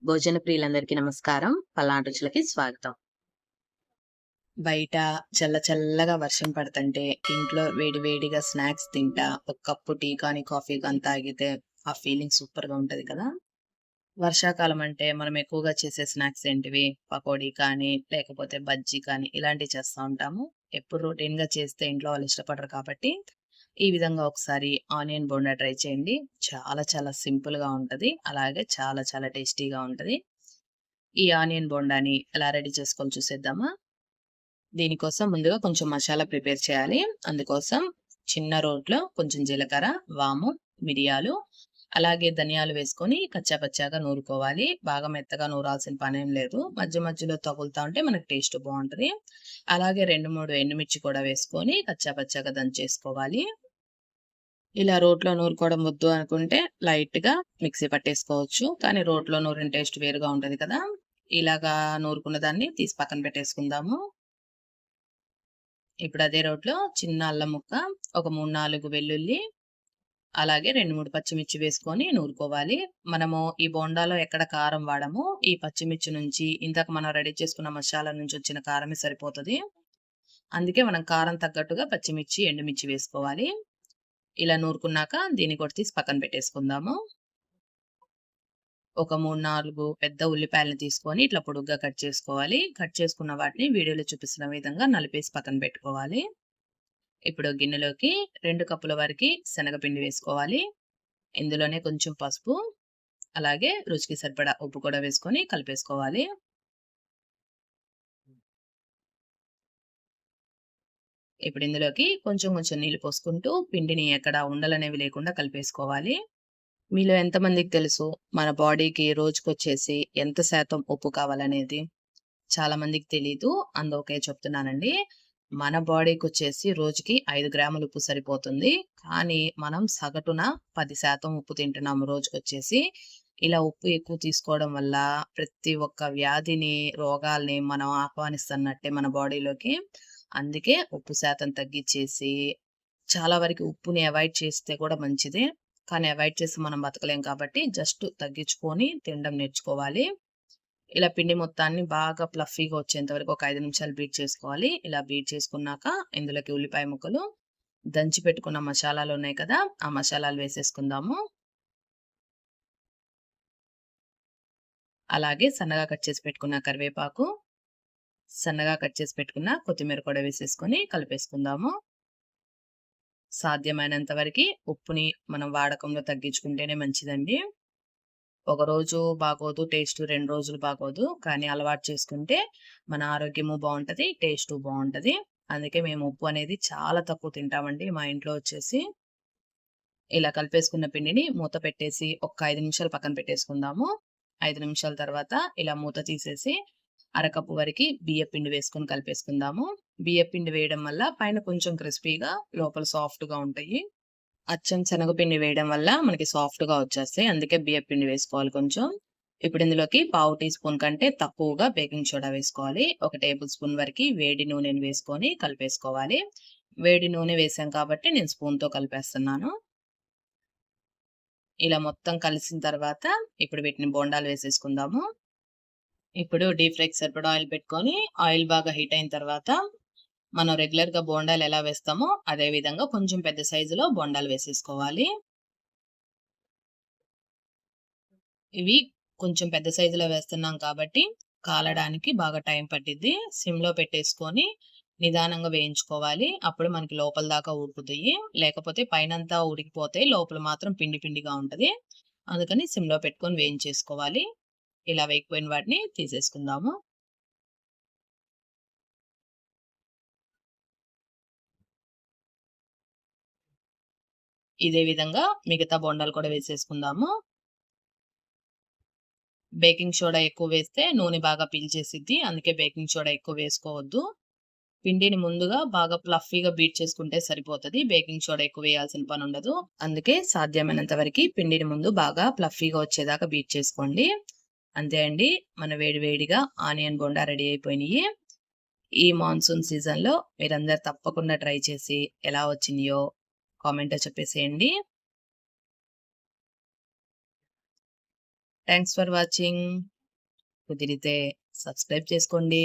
భోజన ప్రియులందరికీ నమస్కారం. పల్నాడు రుచులకి స్వాగతం. బయట చల్లగా వర్షం పడతంటే ఇంట్లో వేడిగా స్నాక్స్ తింటా ఒక కప్పు టీ కానీ, కాఫీ కానీ తాగితే ఆ ఫీలింగ్ సూపర్‌గా ఉంటది కదా! వర్షాకాలం అంటే మనం ఎక్కువగా చేసే స్నాక్స్ ఏంటివి? పకోడీ కానీ, లేకపోతే బజ్జీ కానీ ఇలాంటివి చేస్తా ఉంటాము. ఎప్పుడు రొటీన్‌గా చేస్తే ఇంట్లో వాళ్ళు ఇష్టపడరు కాబట్టి, ఈ విధంగా ఒకసారి ఆనియన్ బోండా ట్రై చేయండి. చాలా సింపుల్‌గా ఉంటది. అలాగే చాలా టేస్టీగా ఉంటది. ఈ ఆనియన్ బోండాని ఎలా రెడీ చేసుకోవాలో చూసేద్దామా? దీనికోసం ముందుగా కొంచెం మసాలా ప్రిపేర్ చేయాలి. అందుకోసం చిన్న రోట్లో కొంచెం జీలకర్ర, వాము, మిరియాలు, అలాగే ధనియాలు వేసుకొని కచ్చాపచ్చాగా నూరుకోవాలి. బాగా మెత్తగా నూరాల్సిన పనేం లేదు. మధ్యలో తగులుతా ఉంటే మనకు టేస్ట్ బావుంటది. అలాగే 2, 3 ఎండుమిర్చి కూడా వేసుకొని కచ్చాపచ్చాగా దంచేసుకోవాలి. ఇలా రోట్లో నూరుకోవడం వద్దు అనుకుంటే లైట్‌గా మిక్సీ పట్టేసుకోవచ్చు. కానీ రోట్లో నూరిన టేస్ట్ వేరుగా ఉంటది కదా! ఇలాగా నూరుకున్న దాన్ని తీసి పక్కన పెట్టేసుకుందాము. ఇప్పుడు అదే రోట్లో చిన్న అల్లం ముక్క, ఒక 3, 4 వెల్లుల్లి, అలాగే 2, 3 పచ్చిమిర్చి వేసుకొని నూరుకోవాలి. మనము ఈ బోండాలో ఎక్కడ కారం వాడమో, ఈ పచ్చిమిర్చి నుంచి ఇందాక మనం రెడీ చేసుకున్న మసాలా నుంచి వచ్చిన కారమే సరిపోతది. అందుకే మనం కారం తగ్గట్టుగా పచ్చిమిర్చి, ఎండుమిర్చి వేసుకోవాలి. ఇలా నూరుకున్నాక దీన్ని కూడా తీసి పక్కన పెట్టేసుకుందాము. ఒక 3, 4 పెద్ద ఉల్లిపాయలను తీసుకొని ఇట్లా పొడుగ్గా కట్ చేసుకోవాలి. కట్ చేసుకున్న వాటిని వీడియోలో చూపిస్తున్న విధంగా నలిపేసి పక్కన పెట్టుకోవాలి. ఇప్పుడు గిన్నెలోకి 2 కప్పుల వరకి శనగపిండి వేసుకోవాలి. ఇందులోనే కొంచెం పసుపు, అలాగే రుచికి సరిపడా ఉప్పు కూడా వేసుకొని కలిపేసుకోవాలి. ఇప్పుడు ఇందులోకి కొంచెం నీళ్లు పోసుకుంటూ పిండిని ఎక్కడ ఉండలనేవి లేకుండా కలిపేసుకోవాలి. మీలో ఎంతమందికి తెలుసు మన బాడీకి రోజుకొచ్చేసి ఎంత శాతం ఉప్పు కావాలనేది? చాలా మందికి తెలీదు. అందుకే చెప్తున్నానండి. మన బాడీకొచ్చేసి రోజుకి 5 గ్రాముల ఉప్పు సరిపోతుంది. కానీ మనం సగటున 10% ఉప్పు తింటున్నాము రోజుకొచ్చేసి. ఇలా ఉప్పు ఎక్కువ తీసుకోవడం వల్ల ప్రతి ఒక్క వ్యాధిని, రోగాల్ని మనం ఆహ్వానిస్తున్నట్టే మన బాడీలోకి. అందుకే ఉప్పు శాతం తగ్గిచ్చేసి చాలా వరకు ఉప్పుని అవాయిడ్ చేస్తే కూడా మంచిదే. కానీ అవాయిడ్ చేసి మనం బతకలేం కాబట్టి జస్ట్ తగ్గించుకొని తినడం నేర్చుకోవాలి. ఇలా పిండి మొత్తాన్ని బాగా ఫ్లఫీగా వచ్చేంత వరకు ఒక 5 నిమిషాలు బీట్ చేసుకోవాలి. ఇలా బీట్ చేసుకున్నాక ఇందులోకి ఉల్లిపాయ ముక్కలు, దంచి పెట్టుకున్న మసాలాలున్నాయి కదా! ఆ మసాలాలు వేసేసుకుందాము. అలాగే సన్నగా కట్ చేసి పెట్టుకున్న కరివేపాకు, సన్నగా కట్ చేసి పెట్టుకున్న కొత్తిమీర కూడా వేసేసుకొని కలిపేసుకుందాము. సాధ్యమైనంత వరకి ఉప్పుని మనం వాడకంలో తగ్గించుకుంటేనే మంచిదండి. ఒకరోజు బాగోదు, టేస్ట్ 2 రోజులు బాగోదు. కానీ అలవాటు చేసుకుంటే మన ఆరోగ్యము బావుంటది, టేస్టు బావుంటది. అందుకే మేము ఉప్పు అనేది చాలా తక్కువ తింటామండి మా ఇంట్లో వచ్చేసి. ఇలా కలిపేసుకున్న పిండిని మూత పెట్టేసి ఒక 5 నిమిషాలు పక్కన పెట్టేసుకుందాము. 5 నిమిషాల తర్వాత ఇలా మూత తీసేసి అరకప్పు వరకి బియ్యపిండి వేసుకొని కలిపేసుకుందాము. బియ్యపిండి వేయడం వల్ల పైన కొంచెం క్రిస్పీగా, లోపల సాఫ్ట్‌గా ఉంటాయి. అచ్చం శనగపిండి వేయడం వల్ల మనకి సాఫ్ట్‌గా వచ్చేస్తాయి. అందుకే బియ్యపిండి వేసుకోవాలి కొంచెం. ఇప్పుడు ఇందులోకి పావు టీ స్పూన్ కంటే తక్కువగా బేకింగ్ సోడా వేసుకోవాలి. ఒక టేబుల్ స్పూన్ వరకి వేడి నూనెని వేసుకొని కలిపేసుకోవాలి. వేడి నూనె వేసాం కాబట్టి నేను స్పూన్‌తో కలిపేస్తున్నాను. ఇలా మొత్తం కలిసిన తర్వాత ఇప్పుడు వీటిని బోండాలు వేసేసుకుందాము. ఇప్పుడు డీప్ ఫ్రైకి సరిపడా ఆయిల్ పెట్టుకొని ఆయిల్ బాగా హీట్ అయిన తర్వాత మనం రెగ్యులర్‌గా బోండాలు ఎలా వేస్తామో అదే విధంగా కొంచెం పెద్ద సైజులో బోండాలు వేసేసుకోవాలి. ఇవి కొంచెం పెద్ద సైజులో వేస్తున్నాం కాబట్టి కాలడానికి బాగా టైం పట్టిద్ది. సిమ్‌లో పెట్టేసుకొని నిదానంగా వేయించుకోవాలి. అప్పుడు మనకి లోపల దాకా ఉడుకుతాయి. లేకపోతే పైనంతా ఉడికిపోతాయి. లోపల మాత్రం పిండిగా ఉంటది. అందుకని సిమ్‌లో పెట్టుకొని వేయించేసుకోవాలి. ఇలా వేగిపోయిన వాటిని తీసేసుకుందాము. ఇదే విధంగా మిగతా బోండాలు కూడా వేసేసుకుందాము. బేకింగ్ సోడా ఎక్కువ వేస్తే నూనె బాగా పీల్చేసిద్ది. అందుకే బేకింగ్ సోడా ఎక్కువ వేసుకోవద్దు. పిండిని ముందుగా బాగా ఫ్లఫీగా బీట్ చేసుకుంటే సరిపోతది. బేకింగ్ సోడా ఎక్కువ వేయాల్సిన పనుండదు. అందుకే సాధ్యమైనంత వరకి పిండిని ముందు బాగా ఫ్లఫీగా వచ్చేదాకా బీట్ చేసుకోండి. అంతే అండి. మన వేడిగా ఆనియన్ బోండా రెడీ అయిపోయినియి. ఈ మాన్సూన్ సీజన్‌లో మీరందరూ తప్పకుండా ట్రై చేసి ఎలా వచ్చినియో కామెంట్‌లో చెప్పేసేయండి. Thanks for watching. కుదిరితే సబ్స్క్రైబ్ చేసుకోండి.